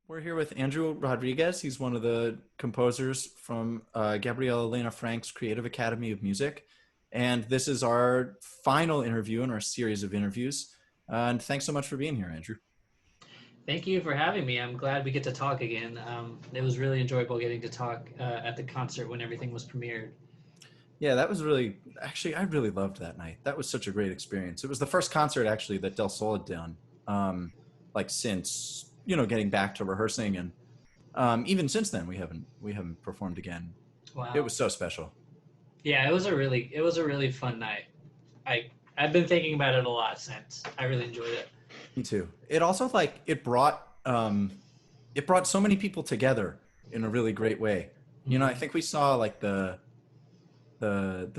We're here with Andrew Rodriguez. He's one of the composers from Gabrielle Elena Frank's Creative Academy of Music. And this is our final interview in our series of interviews. And thanks so much for being here, Andrew. Thank you for having me. I'm glad we get to talk again. It was really enjoyable getting to talk at the concert when everything was premiered. Yeah, that was actually, I really loved that night. That was such a great experience. It was the first concert actually that Del Sol had done, like since, getting back to rehearsing. And even since then, we haven't performed again. It Wow. was so special. Yeah, it was a really fun night. I've been thinking about it a lot since. I really enjoyed it. Me too. It also it brought so many people together in a really great way. I Hmm. think we saw like the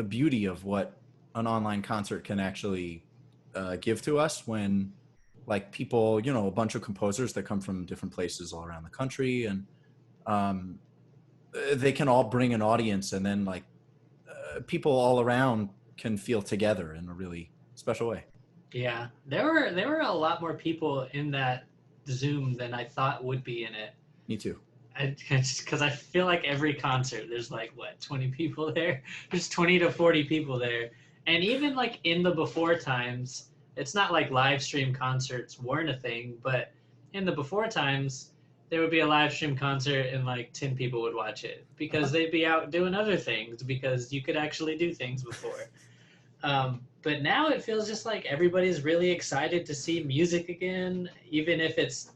beauty of what an online concert can actually give to us when like people, a bunch of composers that come from different places all around the country, and um, they can all bring an audience, and then like people all around can feel together in a really special way. Yeah, there were a lot more people in that Zoom than I thought would be in it. Me too. Because I feel like every concert there's like what 20 people there. There's 20 to 40 people there, and even like in the before times, it's not like live stream concerts weren't a thing, but in the before times, there would be a live stream concert and like 10 people would watch it because they'd be out doing other things because you could actually do things before. But now it feels just like everybody's really excited to see music again, even if it's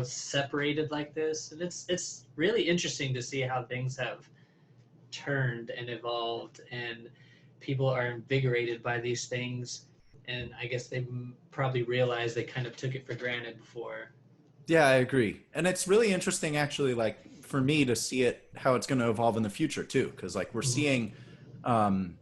separated like this. And it's really interesting to see how things have turned and evolved, and people are invigorated by these things. And I guess they probably realized they kind of took it for granted before. Yeah, I agree. And it's really interesting actually like for me to see it how it's going to evolve in the future too, because like we're Mhm. seeing um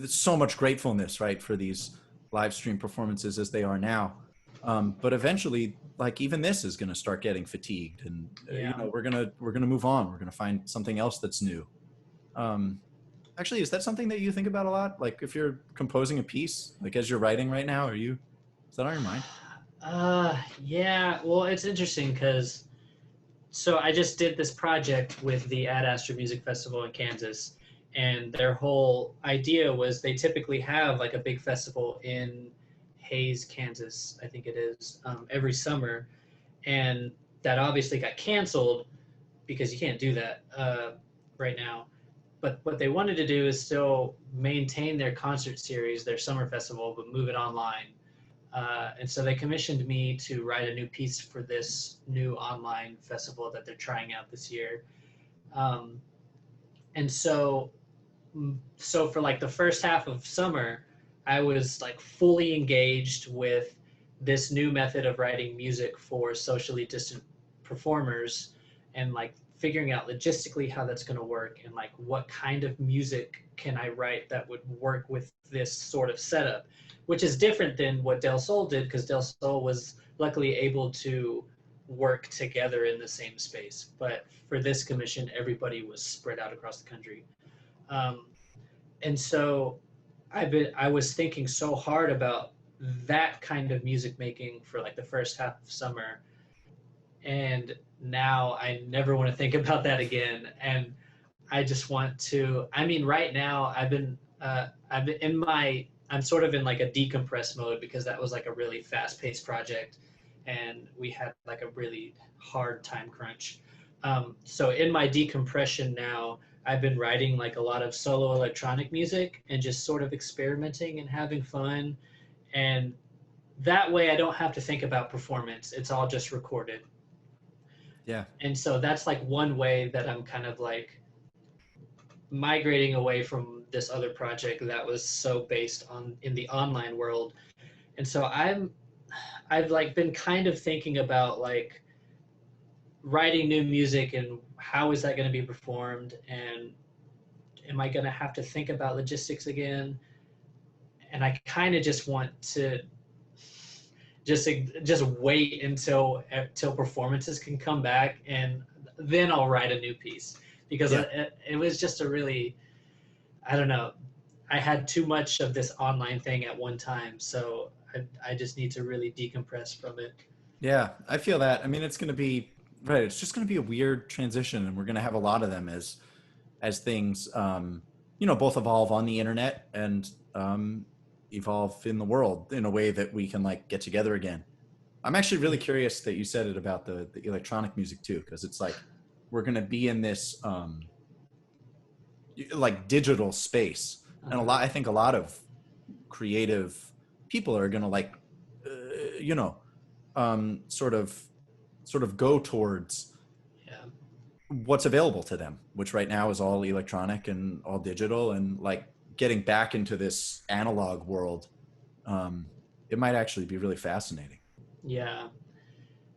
so much gratefulness, right, for these live stream performances as they are now. But eventually like even this is going to start getting fatigued, and Yeah. we're going to move on. We're going to find something else that's new. Um Actually, is that something that you think about a lot? Like if you're composing a piece, like as you're writing right now, is that on your mind? Yeah. Well, it's interesting because so I just did this project with the Ad Astra Music Festival in Kansas, and their whole idea was they typically have like a big festival in Hays, Kansas, I think it is, every summer, and that obviously got canceled because you can't do that right now. But what they wanted to do is still maintain their concert series, their summer festival, but move it online. And so they commissioned me to write a new piece for this new online festival that they're trying out this year. Um, and so for like the first half of summer, I was like fully engaged with this new method of writing music for socially distant performers, and like figuring out logistically how that's going to work, and like what kind of music can I write that would work with this sort of setup, which is different than what Del Sol did because Del Sol was luckily able to work together in the same space. But for this commission, everybody was spread out across the country. Um, and so I was thinking so hard about that kind of music making for like the first half of summer, and now I never want to think about that again. And I just want to. I mean, right now I've been in my I'm sort of in like a decompress mode because that was like a really fast paced project, and we had like a really hard time crunch. So in my decompression now, I've been writing like a lot of solo electronic music and just sort of experimenting and having fun. And that way I don't have to think about performance. It's all just recorded. Yeah. And so that's like one way that I'm kind of like migrating away from this other project that was so based on in the online world. And so I've like been kind of thinking about like writing new music and how is that going to be performed, and am I going to have to think about logistics again? And I kind of just want to just just wait until performances can come back, and then I'll write a new piece because Yeah. it was just a really, I don't know, I had too much of this online thing at one time, so I just need to really decompress from it. Yeah, I feel that. I mean, it's going to be Right. It's just going to be a weird transition, and we're going to have a lot of them as things, both evolve on the internet and evolve in the world in a way that we can like get together again. I'm actually really curious that you said it about the electronic music too, because it's like we're going to be in this like digital space, and Uh-huh. I think a lot of creative people are going to like, you know, sort of go towards Yeah. what's available to them, which right now is all electronic and all digital, and like getting back into this analog world. Um, it might actually be really fascinating. Yeah.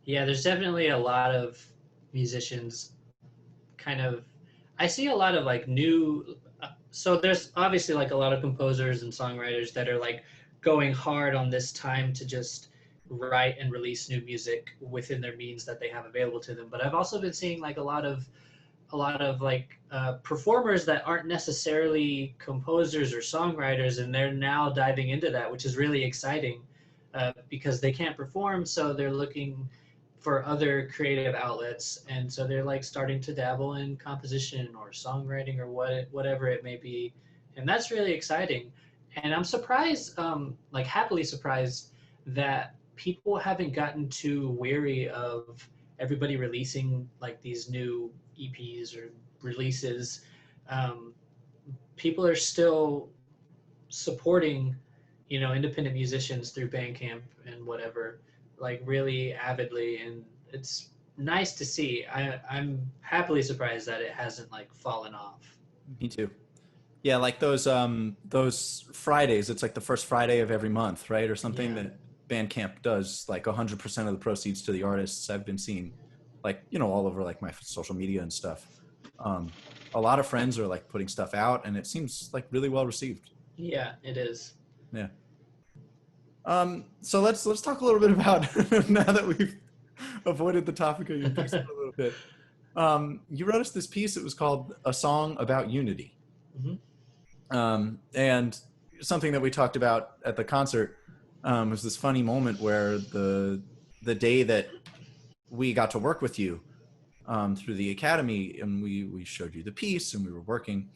Yeah, there's definitely a lot of musicians kind of I see a lot of like new so there's obviously like a lot of composers and songwriters that are like going hard on this time to just write and release new music within their means that they have available to them. But I've also been seeing like a lot of like performers that aren't necessarily composers or songwriters, and they're now diving into that, which is really exciting because they can't perform, so they're looking for other creative outlets, and so they're like starting to dabble in composition or songwriting or whatever it may be, and that's really exciting. And I'm surprised, like happily surprised, that people haven't gotten too weary of everybody releasing like these new EPs or releases. Um, People are still supporting, independent musicians through Bandcamp and whatever, like really avidly, and it's nice to see. I'm happily surprised that it hasn't like fallen off. Me too. Yeah, like those Fridays. It's like the first Friday of every month, right, or something Yeah, that Bandcamp does. Like 100% of the proceeds to the artists. I've been seeing, like all over like my social media and stuff. Um, a lot of friends are like putting stuff out, and it seems like really well received. yeah, it is. Yeah. So let's talk a little bit about now that we've avoided the topic of your piece for a little bit. You wrote us this piece. It was called "A Song About Unity," Hmm. and something that we talked about at the concert was this funny moment where the day that we got to work with you through the academy, and we showed you the piece, and we were working.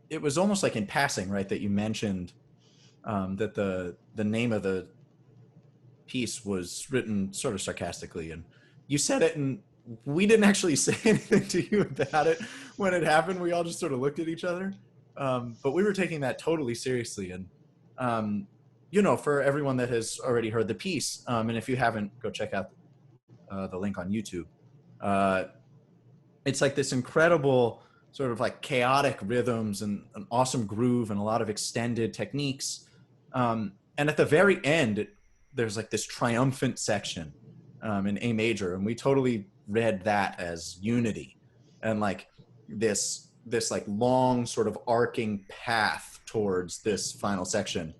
It was almost like in passing, right, that you mentioned that the name of the piece was written sort of sarcastically, and you said it, and we didn't actually say anything to you about it when it happened. We all just sort of looked at each other, but we were taking that totally seriously. And for everyone that has already heard the piece, and if you haven't, go check out the link on YouTube. uh, it's like this incredible sort of like chaotic rhythms and an awesome groove and a lot of extended techniques. And at the very end, there's like this triumphant section in A major, and we totally read that as unity and like this like long sort of arcing path towards this final section.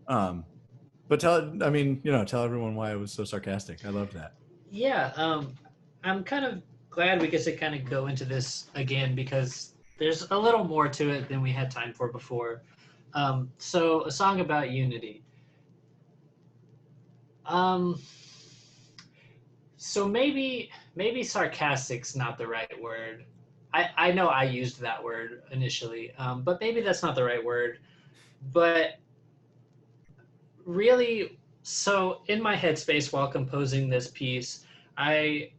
Um, but tell everyone why it was so sarcastic. I loved that. Yeah, I'm kind of glad we get to kind of go into this again because there's a little more to it than we had time for before. So, a song about unity. Um, so maybe sarcastic's not the right word. I know I used that word initially, but maybe that's not the right word. But really, so in my headspace while composing this piece, I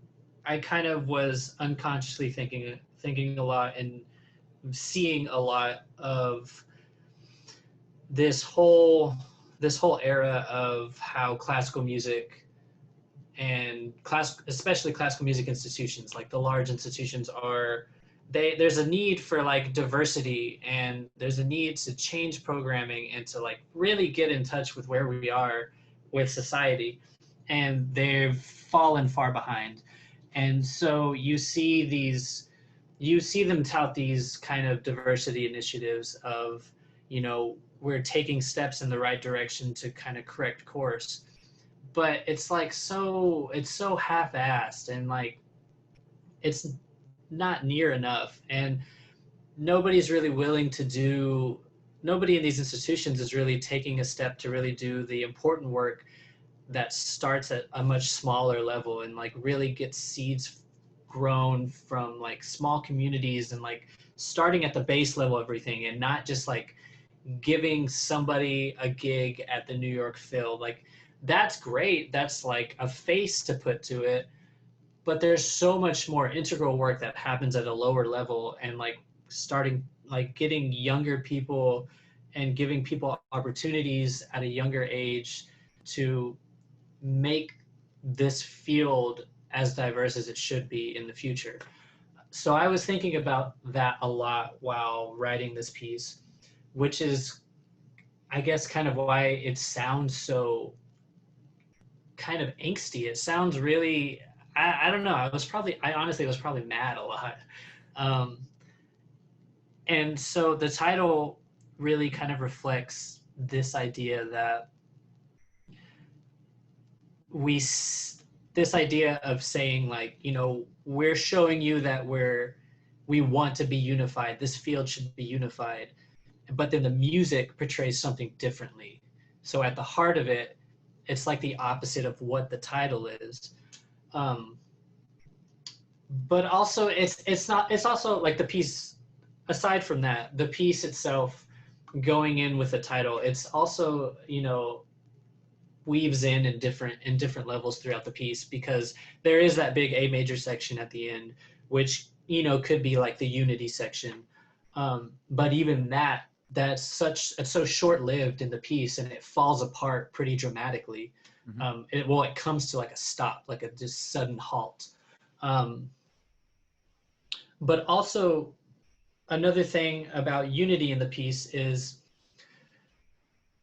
I kind of was unconsciously thinking a lot and seeing a lot of this whole this whole era of how classical music and especially classical music institutions, like the large institutions, are there's a need for like diversity, and there's a need to change programming and to like really get in touch with where we are with society, and they've fallen far behind. And so you see them tout these kind of diversity initiatives of, we're taking steps in the right direction to kind of correct course, but it's so half-assed, and like it's not near enough, and nobody's really willing to do nobody in these institutions is really taking a step to really do the important work that starts at a much smaller level and like really gets seeds grown from like small communities and like starting at the base level of everything, and not just like giving somebody a gig at the New York Phil. Like that's great. That's like a face to put to it. But there's so much more integral work that happens at a lower level, and like starting like getting younger people and giving people opportunities at a younger age to make this field as diverse as it should be in the future. So I was thinking about that a lot while writing this piece, which is, I guess, kind of why it sounds so kind of angsty. It sounds really, I don't know. I honestly was probably mad a lot. Um, and so the title really kind of reflects this idea that we this idea of saying like, you know, we're showing you that we want to be unified, this field should be unified, but then the music portrays something differently. So at the heart of it, it's like the opposite of what the title is. um but also it's not, it's also like the piece, aside from that, the piece itself going in with the title, it's also, you know, weaves in different levels throughout the piece, because there is that big A major section at the end, which, you know, could be like the unity section. But even it's so short lived in the piece, and it falls apart pretty dramatically. Mhm. It comes to like a stop, like a just sudden halt. Um, but also another thing about unity in the piece is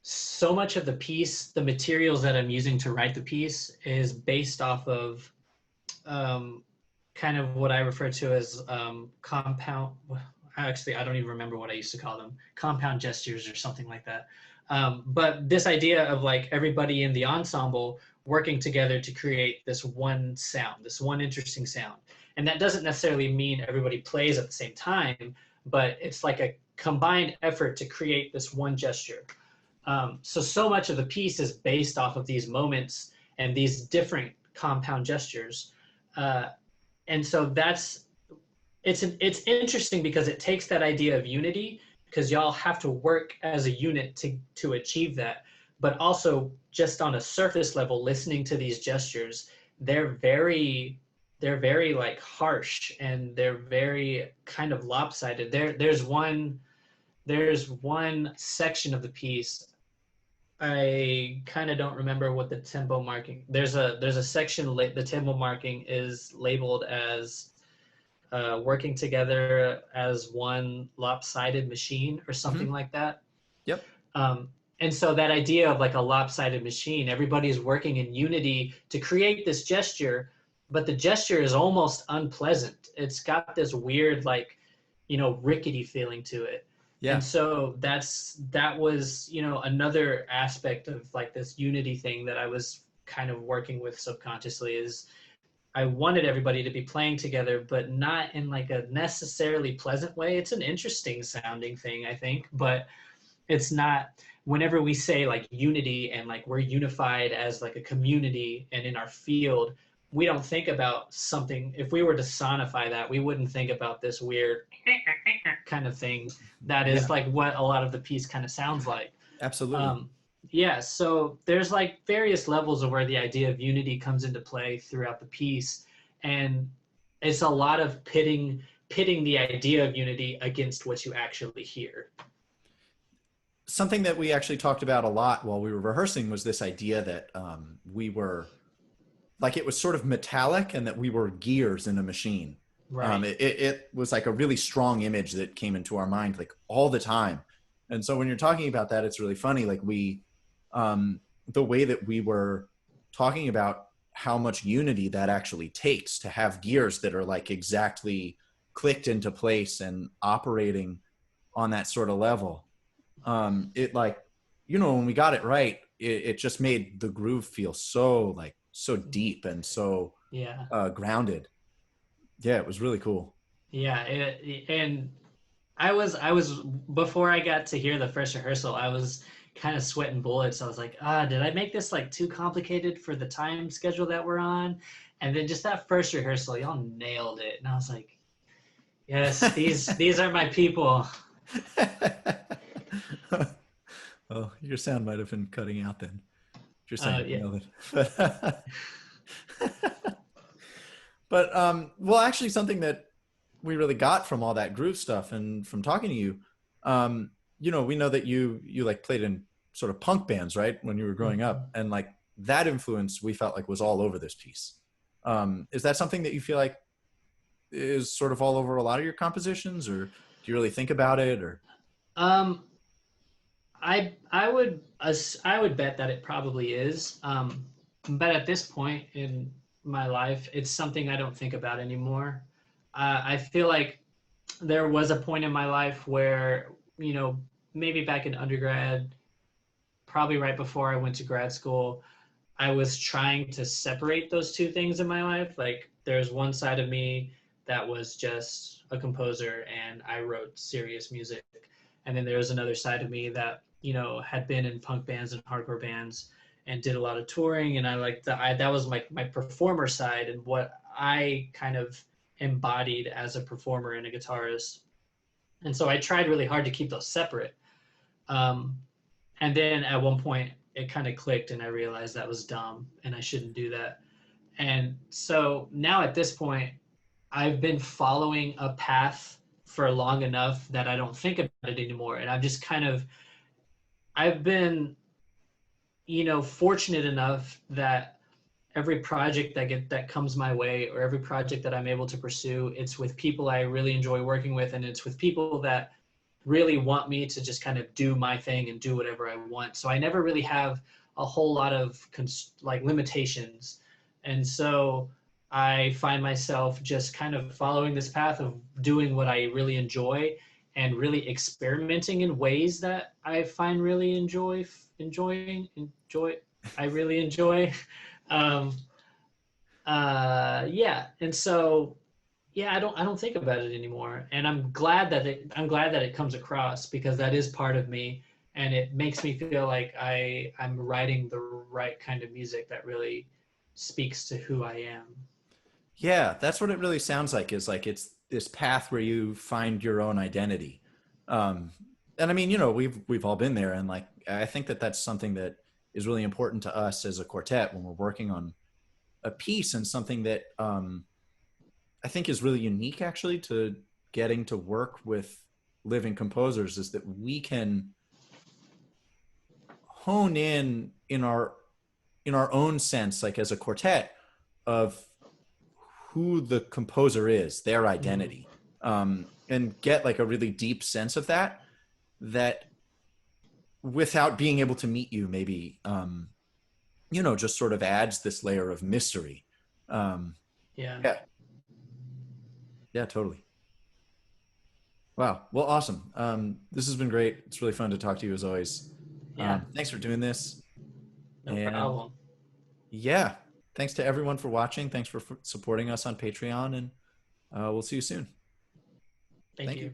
so much of the piece, the materials that I'm using to write the piece, is based off of um, kind of what I refer to as compound. Actually, I don't even remember what I used to call them, compound gestures or something like that. But this idea of like everybody in the ensemble working together to create this one sound, this one interesting sound. And that doesn't necessarily mean everybody plays at the same time, but it's like a combined effort to create this one gesture. So much of the piece is based off of these moments and these different compound gestures. Uh, and so it's interesting because it takes that idea of unity, because y'all have to work as a unit to achieve that. But also just on a surface level, listening to these gestures, they're very they're very like harsh, and they're very kind of lopsided. There's one section of the piece. I kind of don't remember what the tempo marking. There's a section, the tempo marking is labeled as working together as one lopsided machine or something Mhm. like that. Yep. Um, and so that idea of like a lopsided machine, everybody's working in unity to create this gesture, but the gesture is almost unpleasant. It's got this weird, like, you know, rickety feeling to it. And Yeah. so that was, you know, another aspect of like this unity thing that I was kind of working with subconsciously, is I wanted everybody to be playing together, but not in like a necessarily pleasant way. It's an interesting sounding thing, I think, but it's not. Whenever we say like unity and like we're unified as like a community and in our field, we don't think about something. If we were to sonify that, we wouldn't think about this weird kind of thing that is Yeah. like what a lot of the piece kind of sounds like. Absolutely. um, yeah, so there's like various levels of where the idea of unity comes into play throughout the piece, and it's a lot of pitting the idea of unity against what you actually hear. Something that we actually talked about a lot while we were rehearsing was this idea that we were like, it was sort of metallic and that we were gears in a machine. Right. It was like a really strong image that came into our mind like all the time. And so when you're talking about that, it's really funny. Like the way that we were talking about how much unity that actually takes to have gears that are like exactly clicked into place and operating on that sort of level. It like, you know, when we got it right, it just made the groove feel so like so deep and so Yeah. grounded. Yeah, it was really cool. Yeah. And I was before I got to hear the first rehearsal, I was kind of sweating bullets. I was like, did I make this like too complicated for the time schedule that we're on? And then just that first rehearsal, y'all nailed it. And I was like, yes, these are my people. Well, your sound might have been cutting out then. If you're saying Yeah. nailed it. But well, actually, something that we really got from all that groove stuff and from talking to you, we know that you like played in sort of punk bands, right, when you were growing up, Mhm. and like that influence we felt like was all over this piece. Is that something that you feel like is sort of all over a lot of your compositions, or do you really think about it, or? Um, I would bet that it probably is. But at this point in my life, it's something I don't think about anymore. I feel like there was a point in my life where, maybe back in undergrad, probably right before I went to grad school, I was trying to separate those two things in my life. Like there's one side of me that was just a composer and I wrote serious music. And then there was another side of me that, had been in punk bands and hardcore bands and did a lot of touring. And I like that was my performer side and what I kind of embodied as a performer and a guitarist. And so I tried really hard to keep those separate. Um, and then at one point it kind of clicked and I realized that was dumb and I shouldn't do that. And so now at this point, I've been following a path for long enough that I don't think about it anymore. And I've been, fortunate enough that every project that comes my way or every project that I'm able to pursue, it's with people I really enjoy working with, and it's with people that really want me to just kind of do my thing and do whatever I want. So I never really have a whole lot of like limitations. And so I find myself just kind of following this path of doing what I really enjoy and really experimenting in ways that I find really enjoy I really enjoy. Um, yeah, and so yeah, I don't think about it anymore, and I'm glad that it comes across because that is part of me, and it makes me feel like I'm writing the right kind of music that really speaks to who I am. Yeah, that's what it really sounds like, is like it's this path where you find your own identity. Um, and I mean, we've all been there, and like I think that that's something that is really important to us as a quartet when we're working on a piece, and something that I think is really unique actually to getting to work with living composers, is that we can hone in our own sense, like as a quartet, of who the composer is, their Mm, identity, and get like a really deep sense of that without being able to meet you, maybe, just sort of adds this layer of mystery. Um, yeah, yeah, yeah, totally. Wow. Well, awesome. This has been great. It's really fun to talk to you as always. yeah, Thanks for doing this. no And problem. yeah, thanks to everyone for watching. Thanks for supporting us on Patreon, and we'll see you soon. Thank Thank you. you.